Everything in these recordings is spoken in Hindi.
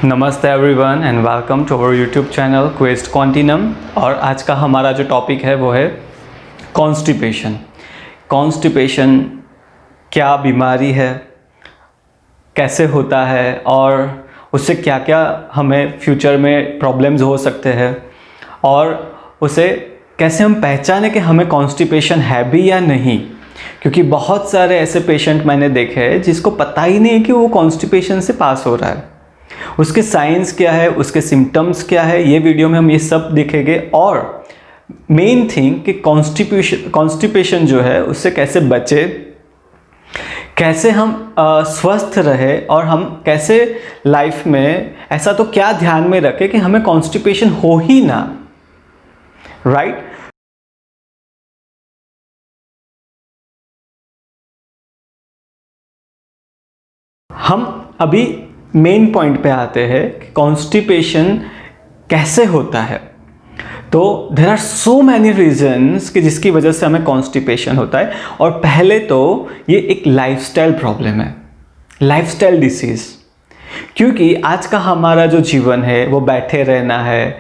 नमस्ते everyone and welcome to our YouTube channel Quest Continuum. और आज का हमारा जो टॉपिक है वो है कॉन्स्टिपेशन। कॉन्स्टिपेशन क्या बीमारी है, कैसे होता है और उससे क्या क्या हमें फ्यूचर में प्रॉब्लम्स हो सकते हैं और उसे कैसे हम पहचाने कि हमें कॉन्स्टिपेशन है भी या नहीं। क्योंकि बहुत सारे ऐसे पेशेंट मैंने देखे हैं जिसको पता ही नहीं कि वो कॉन्स्टिपेशन से पास हो रहा है। उसके साइंस क्या है, उसके सिम्टम्स क्या है, ये वीडियो में हम ये सब देखेंगे। और मेन थिंग कि कॉन्स्टिपेशन जो है उससे कैसे बचे, कैसे हम स्वस्थ रहे और हम कैसे लाइफ में ऐसा तो क्या ध्यान में रखें कि हमें कॉन्स्टिपेशन हो ही ना, राइट। हम अभी मेन पॉइंट पे आते हैं कि कॉन्स्टिपेशन कैसे होता है। तो there are so many reasons कि जिसकी वजह से हमें कॉन्स्टिपेशन होता है। और पहले तो ये एक लाइफस्टाइल प्रॉब्लम है, लाइफस्टाइल डिसीज। क्योंकि आज का हमारा जो जीवन है वो बैठे रहना है,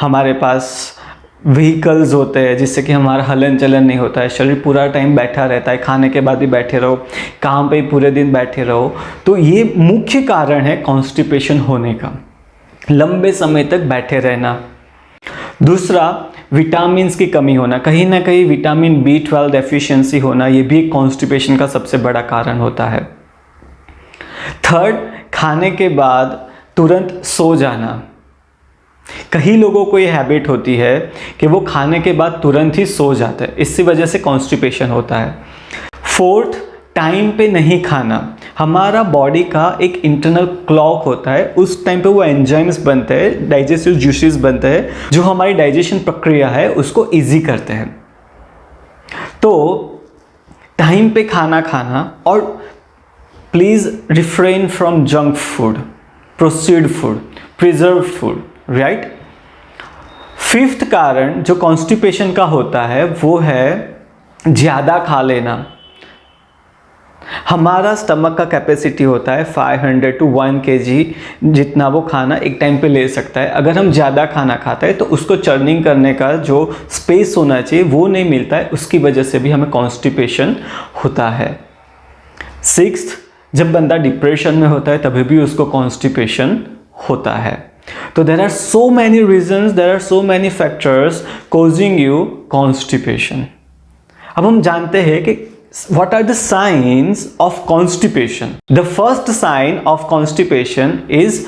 हमारे पास व्हीकल्स होते हैं जिससे कि हमारा हलन चलन नहीं होता है, शरीर पूरा टाइम बैठा रहता है, खाने के बाद भी बैठे रहो, काम पे पूरे दिन बैठे रहो। तो ये मुख्य कारण है कॉन्स्टिपेशन होने का, लंबे समय तक बैठे रहना। दूसरा, विटामिन्स की कमी होना, कहीं ना कहीं विटामिन B12 डेफिशिएंसी होना, ये भी कॉन्स्टिपेशन का सबसे बड़ा कारण होता है। थर्ड, खाने के बाद तुरंत सो जाना। कई लोगों को ये हैबिट होती है कि वो खाने के बाद तुरंत ही सो जाते हैं, इसी वजह से कॉन्स्टिपेशन होता है। फोर्थ, टाइम पे नहीं खाना। हमारा बॉडी का एक इंटरनल क्लॉक होता है, उस टाइम पे वो एंजाइम्स बनते हैं, डाइजेस्टिव जूसेस बनते हैं जो हमारी डाइजेशन प्रक्रिया है उसको इजी करते हैं। तो टाइम पे खाना खाना, और please refrain from junk food, processed food, preserve food, right. Fifth कारण जो कॉन्स्टिपेशन का होता है वो है ज़्यादा खा लेना। हमारा स्टमक का कैपेसिटी होता है 500 to 1 kg, जितना वो खाना एक टाइम पे ले सकता है। अगर हम ज़्यादा खाना खाते हैं तो उसको चर्निंग करने का जो स्पेस होना चाहिए वो नहीं मिलता है, उसकी वजह से भी हमें कॉन्स्टिपेशन होता है। सिक्स्थ, जब बंदा डिप्रेशन में होता है तभी भी उसको कॉन्स्टिपेशन होता है। तो there are so many reasons, there are so many factors causing you constipation. अब हम जानते हैं कि what are the signs of constipation. The first sign of constipation is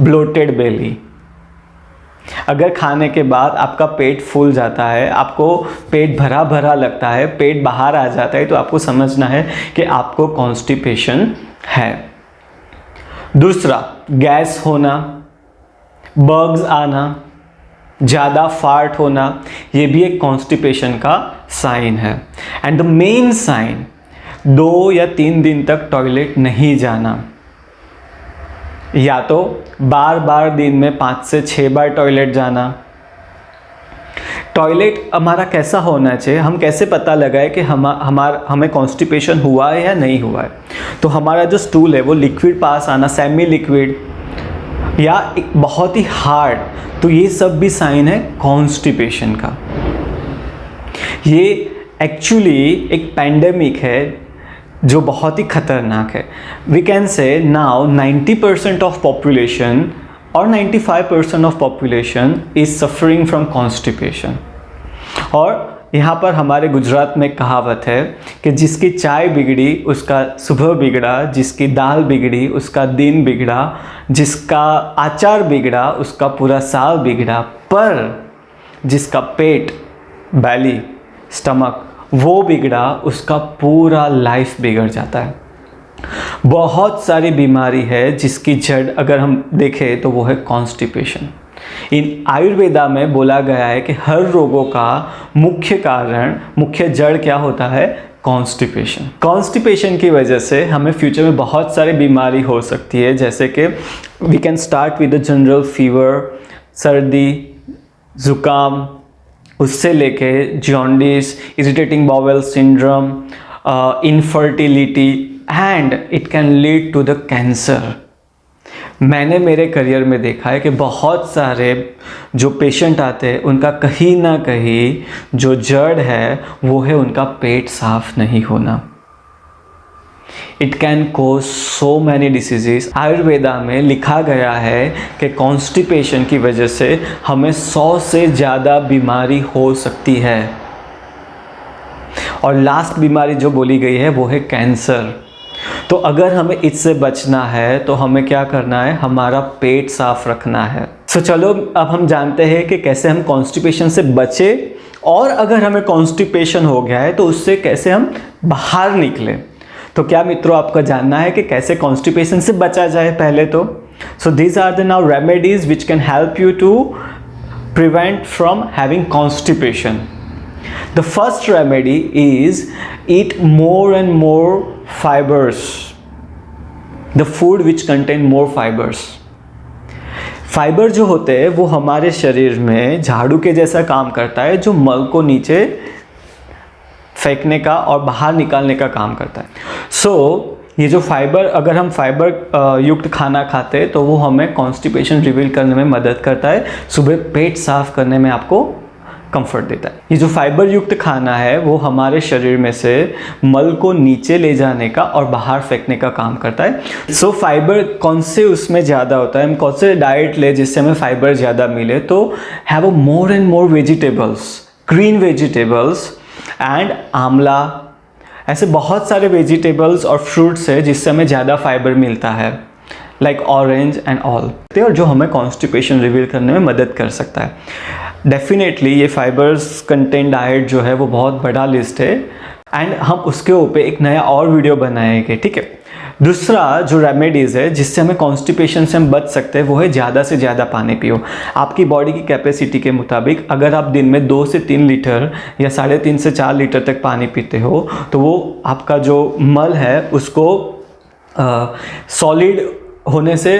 bloated belly. अगर खाने के बाद आपका पेट फूल जाता है, आपको पेट भरा भरा लगता है, पेट बाहर आ जाता है, तो आपको समझना है कि आपको कॉन्स्टिपेशन है। दूसरा, गैस होना, बग्स आना, ज़्यादा फार्ट होना, ये भी एक कॉन्स्टिपेशन का साइन है। एंड द मेन साइन, 2 या 3 दिन तक टॉयलेट नहीं जाना, या तो बार बार दिन में 5 से 6 बार टॉयलेट जाना। टॉयलेट हमारा कैसा होना चाहिए, हम कैसे पता लगाए कि हमें कॉन्स्टिपेशन हुआ है या नहीं हुआ है। तो हमारा जो स्टूल है वो लिक्विड पास आना, सेमी लिक्विड या एक बहुत ही हार्ड, तो ये सब भी साइन है कॉन्स्टिपेशन का। ये एक्चुअली एक पैंडेमिक है जो बहुत ही खतरनाक है। We can say now 90% of population और 95% of population is suffering from constipation. और यहाँ पर हमारे गुजरात में कहावत है कि जिसकी चाय बिगड़ी उसका सुबह बिगड़ा, जिसकी दाल बिगड़ी उसका दिन बिगड़ा, जिसका अचार बिगड़ा उसका पूरा साल बिगड़ा, पर जिसका पेट, बैली, स्टमक वो बिगड़ा उसका पूरा लाइफ बिगड़ जाता है। बहुत सारी बीमारी है जिसकी जड़ अगर हम देखें तो वो है कॉन्स्टिपेशन। इन आयुर्वेदा में बोला गया है कि हर रोगों का मुख्य कारण, मुख्य जड़ क्या होता है, कॉन्स्टिपेशन। कॉन्स्टिपेशन की वजह से हमें फ्यूचर में बहुत सारी बीमारी हो सकती है, जैसे कि we can start with the general fever, सर्दी, जुकाम, उससे लेके jaundice, irritating bowel syndrome, infertility, and it can lead to the cancer. मैंने मेरे करियर में देखा है कि बहुत सारे जो पेशेंट आते हैं उनका कहीं ना कहीं जो जड़ है वो है उनका पेट साफ नहीं होना। It can cause so many diseases. Ayurveda में लिखा गया है कि कॉन्स्टिपेशन की वजह से हमें 100 से ज़्यादा बीमारी हो सकती है, और लास्ट बीमारी जो बोली गई है वो है कैंसर। तो अगर हमें इससे बचना है तो हमें क्या करना है, हमारा पेट साफ रखना है। तो चलो अब हम जानते हैं कि कैसे हम कॉन्स्टिपेशन से बचे, और अगर हमें कॉन्स्टिपेशन हो गया है तो उससे कैसे हम बाहर निकलें। तो क्या मित्रों आपका जानना है कि कैसे कॉन्स्टिपेशन से बचा जाए पहले तो। So these are the now remedies which can help you to prevent from having constipation. The first remedy is eat more and more fibers, the food which contain more fibers. Fibre जो होते हैं वो हमारे शरीर में झाड़ू के जैसा काम करता है, जो मल को नीचे फेंकने का और बाहर निकालने का काम करता है। ये जो फाइबर, अगर हम फाइबर युक्त खाना खाते हैं तो वो हमें कॉन्स्टिपेशन रिवील करने में मदद करता है, सुबह पेट साफ करने में आपको कंफर्ट देता है। ये जो फाइबर युक्त खाना है वो हमारे शरीर में से मल को नीचे ले जाने का और बाहर फेंकने का काम करता है। फाइबर कौन से उसमें ज़्यादा होता है, हम कौन से डाइट ले जिससे हमें फाइबर ज़्यादा मिले, तो have a more and more vegetables, green vegetables and आंवला। ऐसे बहुत सारे वेजिटेबल्स और फ्रूट्स है जिससे हमें ज़्यादा फाइबर मिलता है, लाइक ऑरेंज एंड ऑल, और जो हमें कॉन्स्टिपेशन रिवील करने में मदद कर सकता है। डेफिनेटली ये फाइबर्स कंटेंट डाइट जो है वो बहुत बड़ा लिस्ट है, एंड हम उसके ऊपर एक नया और वीडियो बनाएंगे, ठीक है। दूसरा जो रेमेडीज़ है जिससे हमें कॉन्स्टिपेशन से हम बच सकते हैं वो है ज़्यादा से ज़्यादा पानी पियो। आपकी बॉडी की कैपेसिटी के मुताबिक अगर आप दिन में 2 से 3 लीटर या 3.5 से 4 लीटर तक पानी पीते हो तो वो आपका जो मल है उसको सॉलिड होने से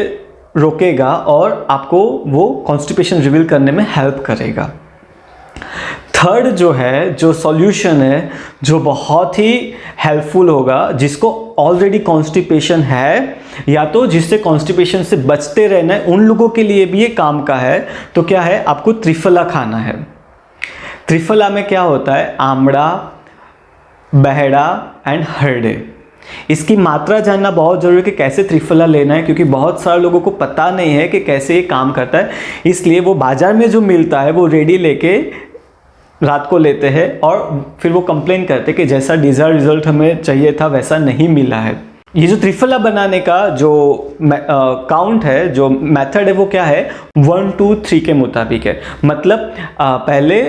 रोकेगा और आपको वो कॉन्स्टिपेशन रिवील करने में हेल्प करेगा। थर्ड जो है, जो सॉल्यूशन है जो बहुत ही हेल्पफुल होगा, जिसको ऑलरेडी कॉन्स्टिपेशन है या तो जिससे कॉन्स्टिपेशन से बचते रहना है, उन लोगों के लिए भी ये काम का है। तो क्या है, आपको त्रिफला खाना है। त्रिफला में क्या होता है, आमड़ा, बहेड़ा एंड हरडे। इसकी मात्रा जानना बहुत ज़रूरी है कि कैसे त्रिफला लेना है, क्योंकि बहुत सारे लोगों को पता नहीं है कि कैसे ये काम करता है। इसलिए वो बाज़ार में जो मिलता है वो रेडी लेके रात को लेते हैं और फिर वो कंप्लेन करते हैं कि जैसा डिज़ायर्ड रिजल्ट हमें चाहिए था वैसा नहीं मिला है। ये जो त्रिफला बनाने का जो काउंट है, जो मेथड है, वो क्या है, 1 2 3 के मुताबिक है। मतलब पहले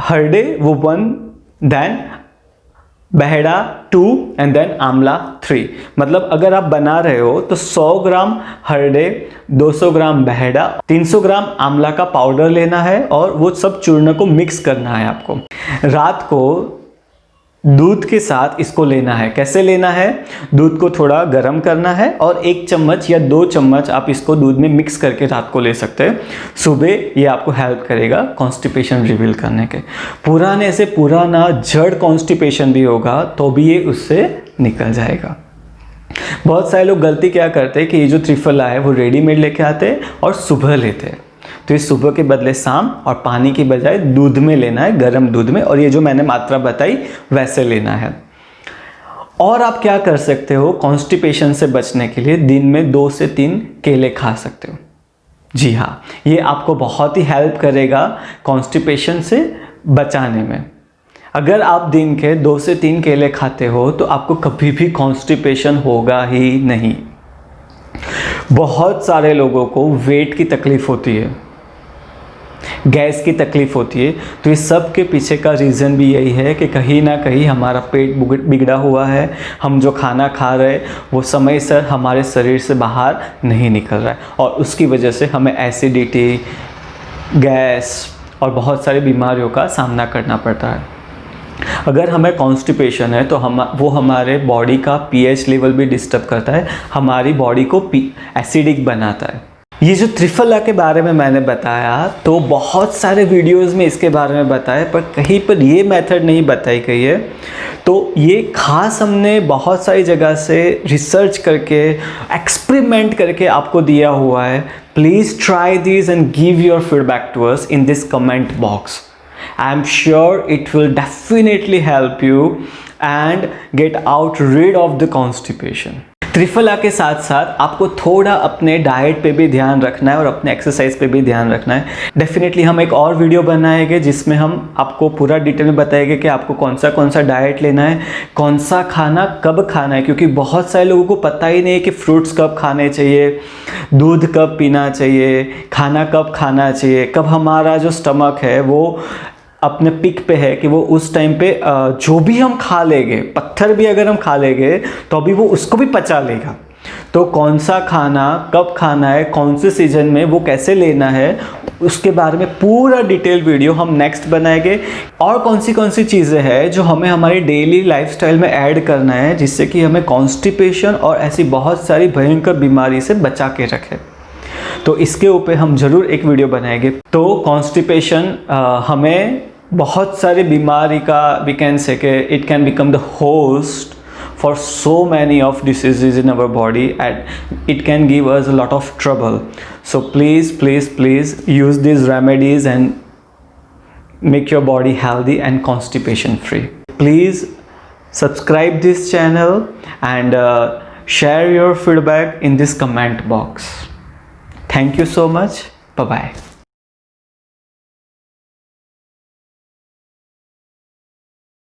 हरडे वो 1, देन बहेड़ा 2 एंड देन आंवला 3। मतलब अगर आप बना रहे हो तो 100 ग्राम हरडे, 200 ग्राम बहेड़ा, 300 ग्राम आंवला का पाउडर लेना है और वो सब चूर्ण को मिक्स करना है आपको। रात को दूध के साथ इसको लेना है। कैसे लेना है, दूध को थोड़ा गर्म करना है और 1 चम्मच या 2 चम्मच आप इसको दूध में मिक्स करके रात को ले सकते हैं। सुबह ये आपको हेल्प करेगा कॉन्स्टिपेशन रिवील करने के। पुराने से पुराना जड़ कॉन्स्टिपेशन भी होगा तो भी ये उससे निकल जाएगा। बहुत सारे लोग गलती क्या करते हैं कि ये जो त्रिफला है वो रेडीमेड लेके आते हैं और सुबह लेते हैं। तो इस सुबह के बदले शाम और पानी की बजाय दूध में लेना है, गर्म दूध में, और ये जो मैंने मात्रा बताई वैसे लेना है। और आप क्या कर सकते हो कॉन्स्टिपेशन से बचने के लिए, दिन में 2 से 3 केले खा सकते हो। जी हाँ, ये आपको बहुत ही हेल्प करेगा कॉन्स्टिपेशन से बचाने में। अगर आप दिन के 2 से 3 केले खाते हो तो आपको कभी भी कॉन्स्टिपेशन होगा ही नहीं। बहुत सारे लोगों को वेट की तकलीफ होती है, गैस की तकलीफ होती है, तो इस सब के पीछे का रीज़न भी यही है कि कहीं ना कहीं हमारा पेट बिगड़ा हुआ है। हम जो खाना खा रहे हैं वो समय से हमारे शरीर से बाहर नहीं निकल रहा है और उसकी वजह से हमें एसिडिटी, गैस और बहुत सारी बीमारियों का सामना करना पड़ता है। अगर हमें कॉन्स्टिपेशन है तो वो हमारे बॉडी का पीएच लेवल भी डिस्टर्ब करता है, हमारी बॉडी को एसिडिक बनाता है। ये जो त्रिफला के बारे में मैंने बताया, तो बहुत सारे वीडियोस में इसके बारे में बताया, पर कहीं पर ये मेथड नहीं बताई गई है। तो ये खास हमने बहुत सारी जगह से रिसर्च करके, एक्सपेरिमेंट करके आपको दिया हुआ है। Please try this and give your feedback to us in this comment box. I am sure it will definitely help you and get out rid of the constipation. Triphala के साथ साथ आपको थोड़ा अपने डाइट पे भी ध्यान रखना है और अपने एक्सरसाइज पे भी ध्यान रखना है. डेफिनेटली हम एक और वीडियो बनाएंगे जिसमें हम आपको पूरा डिटेल में बताएंगे कि आपको कौन सा डाइट लेना है, कौन सा खाना कब खाना है, क्योंकि बहुत सारे लोगों को पता ही नहीं है कि फ्रूट्स कब खाने चाहिए, दूध कब पीना चाहिए, खाना कब खाना चाहिए, कब हमारा जो स्टमक है वो अपने पिक पे है कि वो उस टाइम पे जो भी हम खा लेंगे, पत्थर भी अगर हम खा लेंगे तो अभी वो उसको भी पचा लेगा. तो कौन सा खाना कब खाना है, कौन से सीजन में वो कैसे लेना है, उसके बारे में पूरा डिटेल वीडियो हम नेक्स्ट बनाएंगे. और कौन सी चीज़ें हैं जो हमें हमारी डेली लाइफस्टाइल में ऐड करना है जिससे कि हमें कॉन्स्टिपेशन और ऐसी बहुत सारी भयंकर बीमारी से बचा के रखे. तो इसके ऊपर हम ज़रूर एक वीडियो बनाएंगे. तो कॉन्स्टिपेशन हमें बहुत सारी बीमारी का, वी कैन से कि it can become the host for so many of diseases in our body and it can give us a lot of trouble. So please use these remedies and make your body healthy and constipation free. Please subscribe this channel and share your feedback in this comment box. Thank you so much. Bye bye.